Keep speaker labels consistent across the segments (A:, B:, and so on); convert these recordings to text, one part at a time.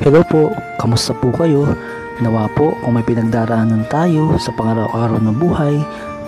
A: Hello po, kamusta po kayo? Nawa po kung may pinagdaraanan tayo sa pang-araw-araw na buhay,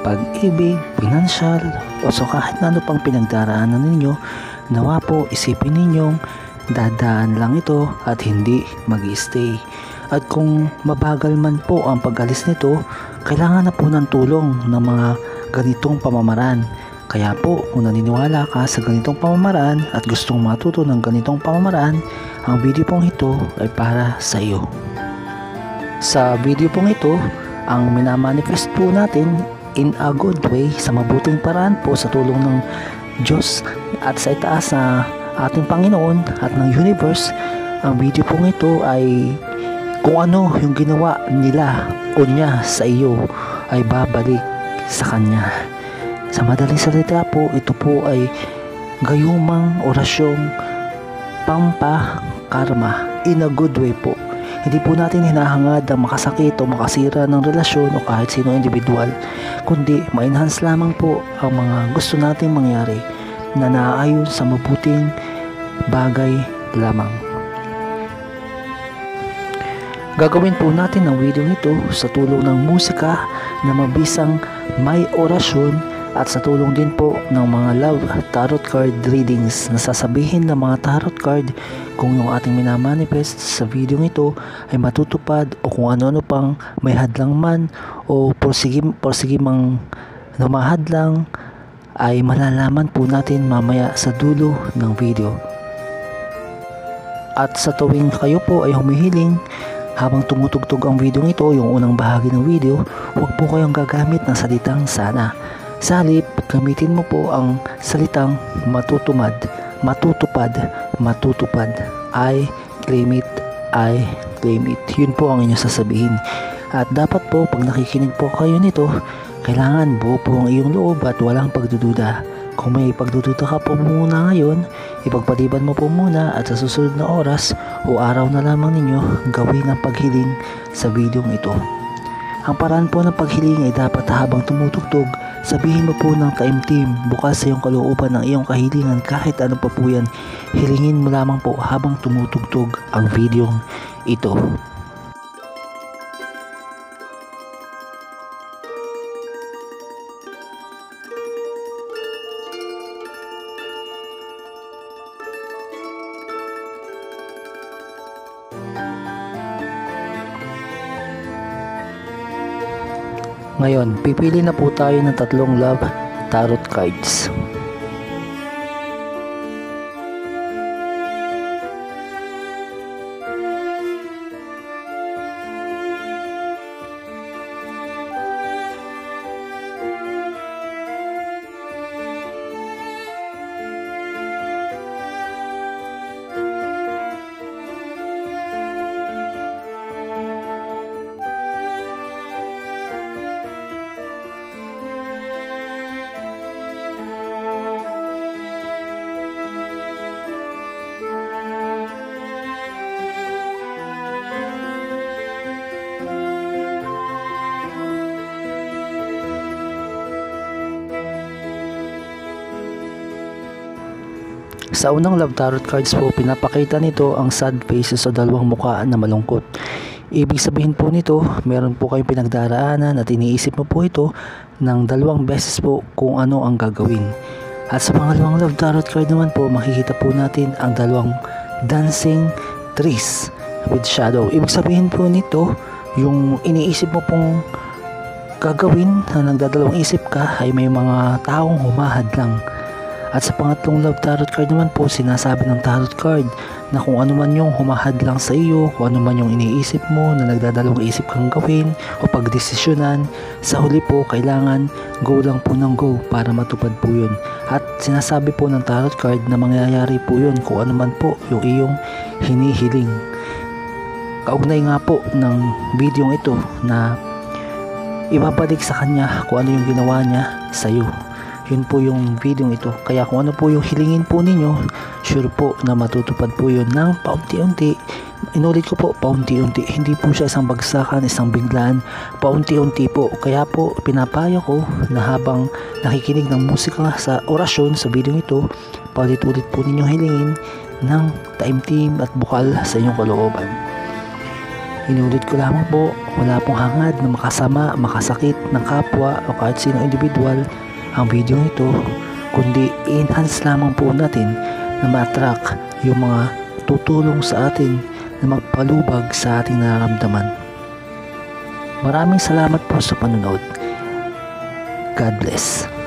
A: pag-ibig, pinansyal, o so kahit na ano pang pinagdaraanan ninyo, nawa po isipin ninyong dadaan lang ito at hindi mag-stay. At kung mabagal man po ang pag-alis nito, kailangan na po ng tulong ng mga ganitong pamamaraan. Kaya po, kung naniniwala ka sa ganitong pamamaraan at gustong matuto ng ganitong pamamaraan, ang video pong ito ay para sa iyo. Sa video pong ito, ang minamanifest po natin in a good way, sa mabuting paraan po sa tulong ng Diyos at sa itaas na ating Panginoon at ng universe. Ang video pong ito ay kung ano yung ginawa nila o niya sa iyo ay babalik sa Kanya. Sa madaling salita po, ito po ay gayumang orasyong pampa-karma in a good way po. Hindi po natin hinahangad ang makasakit o makasira ng relasyon o kahit sino individual, kundi ma-enhance lamang po ang mga gusto nating mangyari na naaayon sa mabuting bagay lamang. Gagawin po natin ang video nito sa tulong ng musika na mabisang may orasyon at sa tulong din po ng mga love tarot card readings na sasabihin ng mga tarot card kung yung ating minamanifest sa video ito ay matutupad o kung ano-ano pang may hadlang man o porsige mang namahadlang ay malalaman po natin mamaya sa dulo ng video. At sa tuwing kayo po ay humihiling habang tumutugtog ang video ito, yung unang bahagi ng video, huwag po kayong gagamit ng salitang sana. Sa halip, gamitin mo po ang salitang matutupad. I claim it, I claim it. Yun po ang inyong sasabihin. At dapat po, pag nakikinig po kayo nito, kailangan buo po ang iyong loob at walang pagdududa. Kung may pagdududa ka po muna ngayon, ipagpaliban mo po muna at sa susunod na oras o araw na lamang ninyo gawin ang paghiling sa videong ito. Ang paraan po ng paghiling ay dapat habang tumutugtog, sabihin mo po ng taimtim, bukas sa iyong kalooban ng iyong kahilingan kahit ano pa po yan, hilingin mo lamang po habang tumutugtog ang videong ito. Ngayon, pipili na po tayo ng tatlong love tarot cards. Sa unang love tarot cards po, pinapakita nito ang sad faces o dalawang mukha na malungkot. Ibig sabihin po nito, meron po kayong pinagdaraanan at iniisip mo po ito ng dalawang beses po kung ano ang gagawin. At sa pangalawang love tarot card naman po, makikita po natin ang dalawang dancing trees with shadow. Ibig sabihin po nito, yung iniisip mo pong gagawin na nagdadalawang isip ka ay may mga taong humahadlang. At sa pangatlong love tarot card naman po, sinasabi ng tarot card na kung ano man yung humahadlang sa iyo, kung ano man yung iniisip mo na nagdadalawang isip kang gawin o pagdesisyonan, sa huli po kailangan go lang po ng go para matupad po yun. At sinasabi po ng tarot card na mangyayari po yun kung ano man po yung iyong hinihiling. Kaugnay nga po ng video ito na ibabalik sa kanya kung ano yung ginawa niya sa iyo. Yun po yung video ito. Kaya kung ano po yung hilingin po ninyo, sure po na matutupad po yun ng paunti-unti. Inulit ko po, paunti-unti. Hindi po siya isang bagsakan, isang biglaan. Paunti-unti po. Kaya po, pinapayo ko na habang nakikinig ng musika sa orasyon sa video ito, paulit-ulit po ninyong hilingin ng taimtim at bukal sa inyong kalooban. Inulit ko lamang po, wala pong hangad na makasama, makasakit ng kapwa o kahit sino individual ang video ito, kundi enhance lamang po natin na ma-attract yung mga tutulong sa atin na magpalubag sa ating nararamdaman. Maraming salamat po sa panonood. God bless.